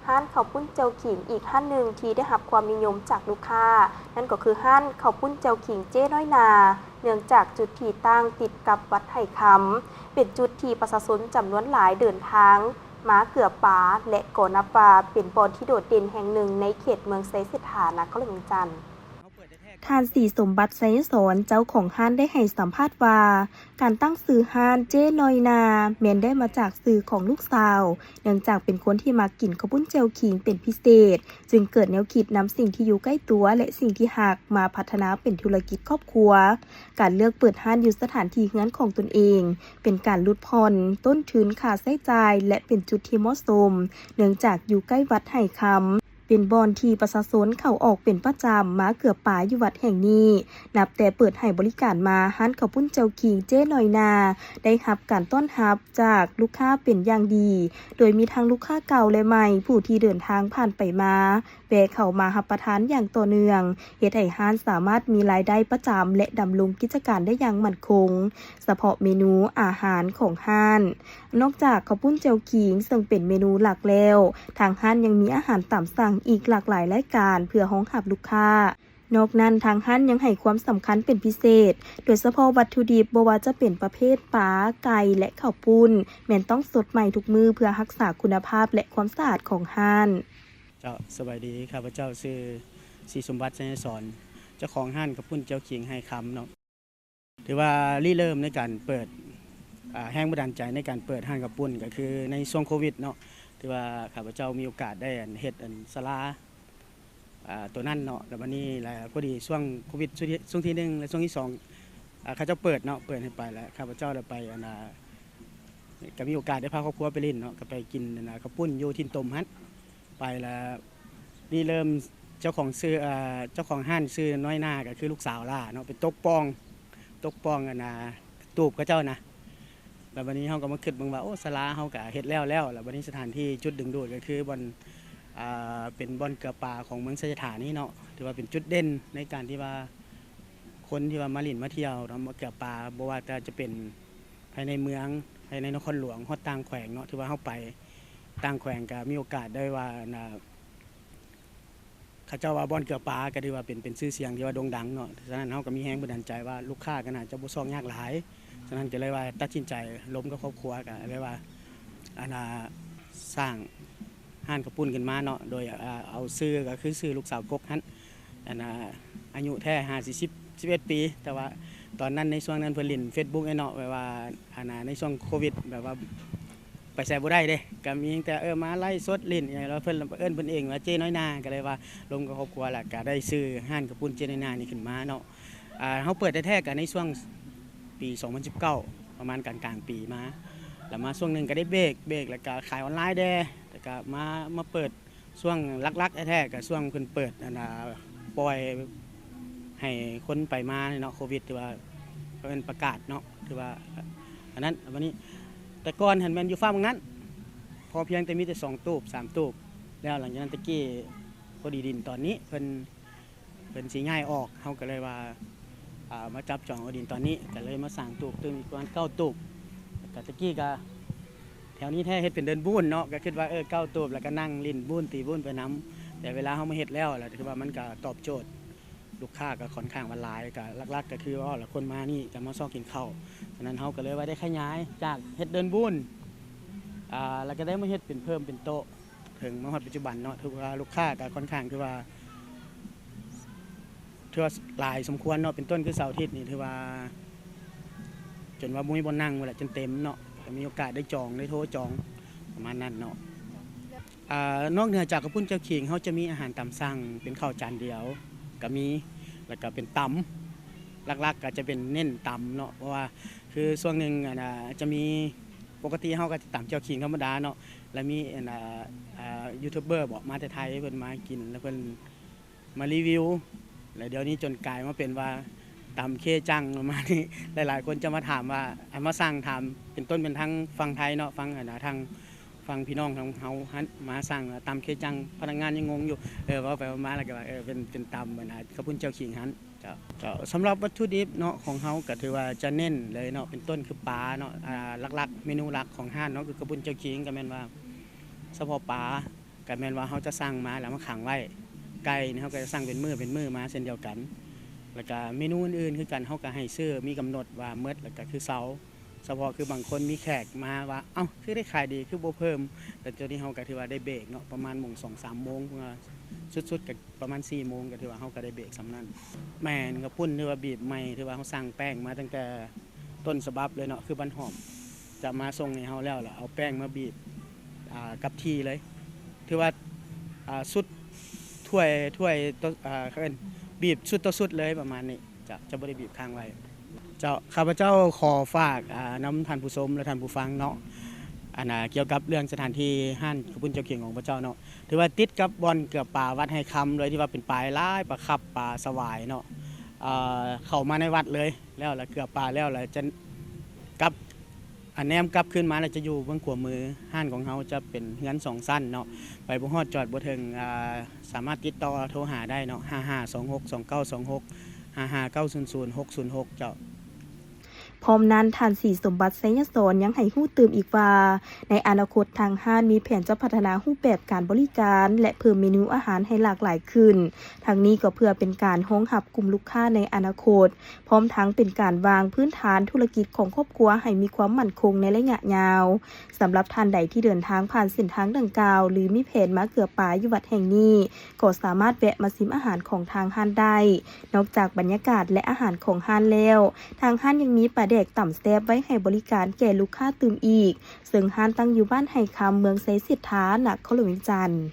ห้านข้าวปุ้นเจียวขิงอีกห้านหนึ่งที่ได้รับความนิยมจากลูกค้านั่นก็คือห้านข้าวปุ้นเจียวขิงเจ๊น้อยนาเนื่องจากจุดที่ตั้งติดกับวัดไห่คำเป็นจุดที่ประชาชนจำนวนหลายเดินทางมาเกือบป่าและก่อนาปาเป็นบ่อนที่โดดเด่นแห่งหนึ่งในเขตเมืองไซเสถานครหลวงจันทร์ทานสีสมบัติไสยสอนเจ้าของห้านได้ให้สัมภาษณ์ว่าการตั้งสื่อห้านเจ้น้อยนาแม้นได้มาจากสื่อของลูกสาวเนื่องจากเป็นคนที่มากินข้าวปุ้นเจียวขิงเป็นพิเศษจึงเกิดแนวคิดนำสิ่งที่อยู่ใกล้ตัวและสิ่งที่หักมาพัฒนาเป็นธุรกิจครอบครัวการเลือกเปิดห้านอยู่สถานที่เฮือนของตนเองเป็นการลดผ่อนต้นทุนค่าใช้จ่ายและเป็นจุดที่เหมาะสมเนื่องจากอยู่ใกล้วัดไห่คำเป็นบ่อนที่ประชาชนเข้าออกเป็นประจำมาเกือบป่าอยู่วัดแห่งนี้นับแต่เปิดให้บริการมาห้านข้าวปุ้นเจียวขิงเจ๊น้อยนาได้รับการต้อนรับจากลูกค้าเป็นอย่างดีโดยมีทั้งลูกค้าเก่าและใหม่ผู้ที่เดินทางผ่านไปมาแวะเข้ามารับประทานอย่างต่อเนื่องเฮ็ดให้ห้านสามารถมีรายได้ประจำและดำรงกิจการได้อย่างมั่นคงเฉพาะเมนูอาหารของห้านนอกจากข้าวปุ้นเจียวขิงซึ่งเป็นเมนูหลักแล้วทางห้านยังมีอาหารตามสั่งอีกหลากหลายรายการเพื่อรองรับลูกค้านอกนั้นทางห้านยังให้ความสำคัญเป็นพิเศษโดยเฉพาะวัตถุดิบบ่ว่าจะเป็นประเภทปลาไก่และข้าวปุ้นแม้นต้องสดใหม่ทุกมื้อเพื่อรักษาคุณภาพและความสะอาดของห้านเจ้าสบายดีข้าพเจ้าชื่อศรีสมบัติไสยสอนเจ้าของห้านข้าวปุ้นเจียวขิงไห่คำเนาะถือว่าริเริ่มในการเปิดแรงบันดาลใจในการเปิดห้านข้าวปุ้นก็คือในช่วงโควิดเนาะถือว่าข้าพเจ้ามีโอกาสได้เฮ็ดศาลาตัวนั้นเนาะแล้ววันนี้แหละพอดีช่วงโควิดช่วงที่1และช่วงที่2ข้าเจ้าเปิดเนาะเปิดให้ไปแล้วข้าพเจ้าได้ไปก็มีโอกาสได้พาครอบครัวไปเล่นเนาะก็ไปกินข้าวปุ้นอยู่ทินตมฮั่นไปแล้วนี่เริ่มเจ้าของเจ้าของห้านซื้อน้อยหน้าก็คือลูกสาวล่าเนาะเป็นตกปองตูบกับเจ้านะแล้ววันนี้เขาก็มาคิดบ้างว่าโอ้ศาลาเขาก็เฮ็ดแล้วแล้ววันนี้สถานที่จุดดึงดูดก็คือบอนเป็นบ่อนเกลือปลาของเมืองไชยฐานนี่เนาะถือว่าเป็นจุดเด่นในการที่ว่าคนที่ว่ามาเล่นมาเที่ยวเนาะมาเกลือปลาบ่ว่าจะเป็นภายในเมืองภายในนครหลวงฮอดต่างแขวงเนาะถือว่าเขาไปต่างแขวงก็มีโอกาสได้ว่าข้าเจ้าว่าบ่อนเกลือปลาก็ถือว่าเป็นชื่อเสียงที่ว่าโด่งดังเนาะฉะนั้นเขาก็มีแรงบันดาลใจว่าลูกค้าก็น่าจะบ่ซอกยากหลายฉะนั้นก็เลยว่าตัดสินใจล้มกับครอบครัวก็เลยว่าสร้างห้านข้าวปุ้นขึ้นมาเนาะโดยเอาซื้อก็คือซื้อลูกสาวกกฮั่นอายุแท้11 ปีแต่ว่าตอนนั้นในช่วงนั้นเพิ่นเล่น Facebook เนาะแบบว่าในช่วงโควิดแบบว่าไปใส่บ่ได้เด้ก็มีแต่มาไล่สดเล่นอย่างแล้วเพิ่นเอิ้นเพิ่นเองว่าเจ๊น้อยนาก็เลยว่าลงกับครอบครัวแล้วก็ได้ซื้อห้านข้าวปุ้นเจ๊น้อยนานี่ขึ้นมาเนาะเฮาเปิดแท้ๆก็ในช่วงปี2019ประมาณกลางๆปีมาแล้วมาช่วงนึงก็ได้เบรกแล้วก็ขายออนไลน์แด้แล้วก็มาเปิดช่วงลักๆแท้ๆก็ช่วงเพิ่นเปิดปล่อยให้คนไปมาเนาะโควิดที่ว่าเพิ่นประกาศเนาะที่ว่าอันนั้นวันนี้แต่ก่อนเห็นมันอยู่ฟาร์มตรงนั้นพอเพียงแต่มีแต่2ตูบ3ตูบแล้วหลังจากนั้นตะกี้พอดีดินตอนนี้เพิ่นสิย้ายออกเฮาก็เลยว่ามาจับจองเอาดินตอนนี้ก็เลยมาสร้างตูบตึงอีกประมาณ9ตูบก็ตะกี้ก็แถวนี้แท้เฮ็ดเป็นเดินบุญเนาะก็คิดว่า9ตูบแล้วก็นั่งลิ้นบุญตีบุญไปน้ำแต่เวลาเฮามาเฮ็ดแล้วล่ะคือว่ามันก็ตอบโจทย์ลูกค้าก็ค่อนข้างว่าหลายก็หลักๆก็คือว่าละคนมานี่จะมาซอกกินข้าวฉะนั้นเฮาก็เลยว่าได้ขยายจากเฮ็ดเดินบุญแล้วก็ได้มาเฮ็ดเป็นเพิ่มเป็นโต๊ะถึงมาฮอดปัจจุบันเนาะถือว่าลูกค้าก็ค่อนข้างคือว่าหลายสมควรเนาะเป็นต้นคือเสาร์อาทิตย์นี่ถือว่าจนว่ามุ้ยบ่นั่งหมดแหละจนเต็มเนาะก็มีโอกาสได้จองได้โทรจองประมาณนั้นเนาะนอกเหนือจากข้าวปุ้นเจ้าขิงเขาจะมีอาหารตามสั่งเป็นข้าวจานเดียวก็มีแล้วก็เป็นตำหลักๆก็จะเป็นเน้นตำเนาะเพราะว่าคือช่วงหนึ่งจะมีปกติเขาก็ตำเจ้าขิงธรรมดาเนาะแล้วมียูทูบเบอร์บอกมาแต่ไทยเพิ่นมากินแล้วเพิ่นมารีวิวแล้วเดี๋ยวนี้จนกลายมาเป็นว่าตำเคจังประมาณนี้หลายๆคนจะมาถามว่ามาสั่งถามเป็นต้นเป็นทั้งฟังไทยเนาะฟังทางฟังพี่น้องของเฮามาสั่งตำเคจังพนักงานยังงงอยู่ว่าไปมาแล้วก็ว่าเป็นตำข้าวปุ้นเจ้าขิงฮั่นเจ้าสำหรับวัตถุดิบเนาะของเฮาก็ถือว่าจะเน้นเลยเนาะเป็นต้นคือปลาเนาะหลักๆเมนูหลักของห้านเนาะคือข้าวปุ้นเจ้าขิงก็แม่นว่าเฉพาะปลา ก็แม่นว่าเฮาจะสั่งมาแล้วมาขังไว้ไก่นี่เฮาก็จะสั่งเป็นมื้อมาเช่นเดียวกันแล้วก็เมนูอื่นๆคือกันเฮาก็ให้ซื้อมีกำหนดว่าหมดแล้วก็คือเฉพาะคือบางคนมีแขกมาว่าเอ้าคือได้ขายดีคือบ่เพิ่มแต่ตอนนี้เฮาก็ถือว่าได้เบรกเนาะประมาณ 2-3 โมงสุดๆก็ประมาณ 4 โมงก็ถือว่าเฮาก็ได้เบรกสำนั้นแม่นก็ปุ้นถือว่าบีบใหม่ถือว่าเฮาสั่งแป้งมาตั้งแต่ต้นฉบับเลยเนาะคือบันหอมจะมาส่งให้เฮาแล้วเอาแป้งมาบีบกับที่เลยถือว่าสุดถ้วยเขาเอิ้นบีบสุดต่อสุดเลยประมาณนี้จะบ่ได้บีบค้างไว้เจ้าข้าพเจ้าขอฝากนำท่านผู้ชมและท่านผู้ฟังเนาะเกี่ยวกับเรื่องสถานที่ห้านข้าวปุ้นเจ้าเข่งของพระเจ้าเนาะถือว่าติดกับบ่อนเกือบป่าวัดไห้คำเลยที่ว่าเป็นปลายร้ายปลาคับปลาสวายเนาะเข้ามาในวัดเลยแล้วเกือบป่าแล้วจะกลับแนมกลับขึ้นมาแล้วจะอยู่เบื้องขวามือห้านของเขาจะเป็นเฮือน2 สั้นเนาะไปบ่ฮอดจอดบ่ถึงสามารถติดต่อโทรหาได้เนาะ55262926 55900606เจ้าพร้อมนั้นท่านศรีสมบัติไสยสอนยังให้ฮู้ตื่มอีกว่าในอนาคตทางห้านมีแผนจะพัฒนารูปแบบการบริการและเพิ่มเมนูอาหารให้หลากหลายขึ้นทางนี้ก็เพื่อเป็นการรองรับกลุ่มลูกค้าในอนาคตพร้อมทั้งเป็นการวางพื้นฐานธุรกิจของครอบครัวให้มีความมั่นคงในระยะยาวสำหรับท่านใดที่เดินทางผ่านเส้นทางดังกล่าวหรือมีแผนมาเกือบป่าอยู่วัดแห่งนี้ก็สามารถแวะมาชิมอาหารของทางห้านได้นอกจากบรรยากาศและอาหารของห้านแล้วทางห้านยังมีปลาแดกต่ำแซ่บไว้ให้บริการแก่ลูกค้าตื่มอีกซึ่งห้านตั้งอยู่บ้านไห่คำเมืองไซสิทธานครหลวงจันทร์